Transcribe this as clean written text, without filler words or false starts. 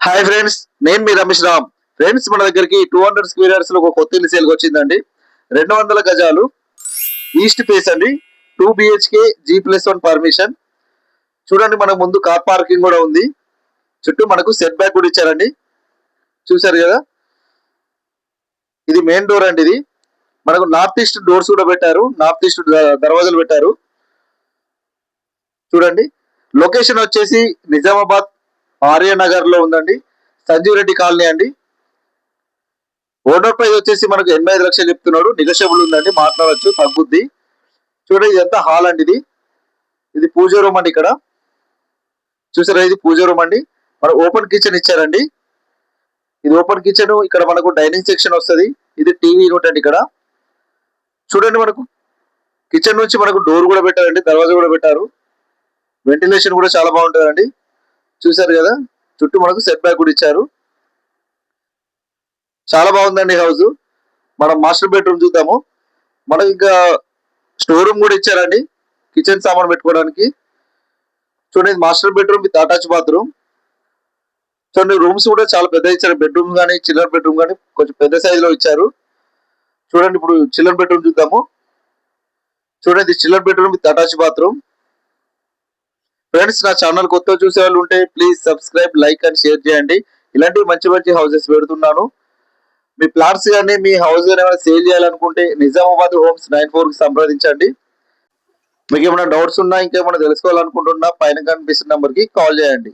Hi friends, నేను మీ Ramesh Ram. Friends, మన దగ్గరికి 200 స్క్వేర్ యార్డ్స్ లో ఒక కొత్త ఇల్లు సేల్కి వచ్చిందండి. 200 గజాలు ఈస్ట్ ఫేస్ అండి. 2 బిహెచ్కే G+1 పర్మిషన్. చూడండి, మనకు ముందు కార్ పార్కింగ్ కూడా ఉంది. చుట్టూ మనకు సెట్ బ్యాక్ కూడా ఇచ్చారండి. చూసారు కదా, ఇది మెయిన్ డోర్ అండి. ఇది మనకు నార్త్ ఈస్ట్ డోర్స్ కూడా పెట్టారు, నార్త్ ఈస్ట్ దర్వాజాలు పెట్టారు. చూడండి, లొకేషన్ వచ్చేసి నిజామాబాద్ ఆర్యనగర్ లో ఉందండి. సంజీవ్ రెడ్డి కాలనీ అండి. ఓనర్ ప్రైస్ వచ్చేసి మనకు 85 లక్షలు చెప్తున్నాడు. నెగోషియబుల్ ఉందండి, మాట్లాడవచ్చు, తగ్గుద్ది. చూడండి, ఇదంతా హాల్ అండి. ఇది పూజ రూమ్ అండి. ఇక్కడ చూసారా, ఇది పూజ రూమ్ అండి. మన ఓపెన్ కిచెన్ ఇచ్చారండి. ఇది ఓపెన్ కిచెన్. ఇక్కడ మనకు డైనింగ్ సెక్షన్ వస్తుంది. ఇది టీవీ యూనిట్ అండి. ఇక్కడ చూడండి, మనకు కిచెన్ నుంచి మనకు డోర్ కూడా పెట్టారండి, దర్వాజా కూడా పెట్టారు. వెంటిలేషన్ కూడా చాలా బాగుంటుందండి. చూసారు కదా, చుట్టూ మనకు సెట్ బ్యాక్ కూడా ఇచ్చారు. చాలా బాగుందండి హౌస్. మనం మాస్టర్ బెడ్రూమ్ చూద్దాము. మనకి ఇంకా స్టోర్ రూమ్ కూడా ఇచ్చారండి, కిచెన్ సామాన్ పెట్టుకోవడానికి. చూడండి, master bedroom with attach bathroom. చూడండి, రూమ్స్ కూడా చాలా పెద్ద ఇచ్చారు. బెడ్రూమ్ కానీ చిల్డ్రన్ బెడ్రూమ్ కానీ కొంచెం పెద్ద సైజ్ లో ఇచ్చారు. చూడండి, ఇప్పుడు చిల్డ్రన్ బెడ్రూమ్ చూద్దాము. చూడండి, children bedroom with attach bathroom. Friends, నా ఛానల్ కొత్త చూసే వాళ్ళు ఉంటే please subscribe, like and share చేయండి. ఇలాంటి మంచి మంచి హౌసెస్ పెడుతున్నాను. మీ ప్లాట్స్ కానీ మీ హౌస్ కానీ ఏమైనా సేల్ చేయాలనుకుంటే నిజామాబాద్ హోమ్స్ 94 కి సంప్రదించండి. మీకు ఏమైనా డౌట్స్ ఉన్నా, ఇంకేమైనా తెలుసుకోవాలనుకుంటున్నా, పైన కనిపిస్తున్న నెంబర్ కి కాల్ చేయండి.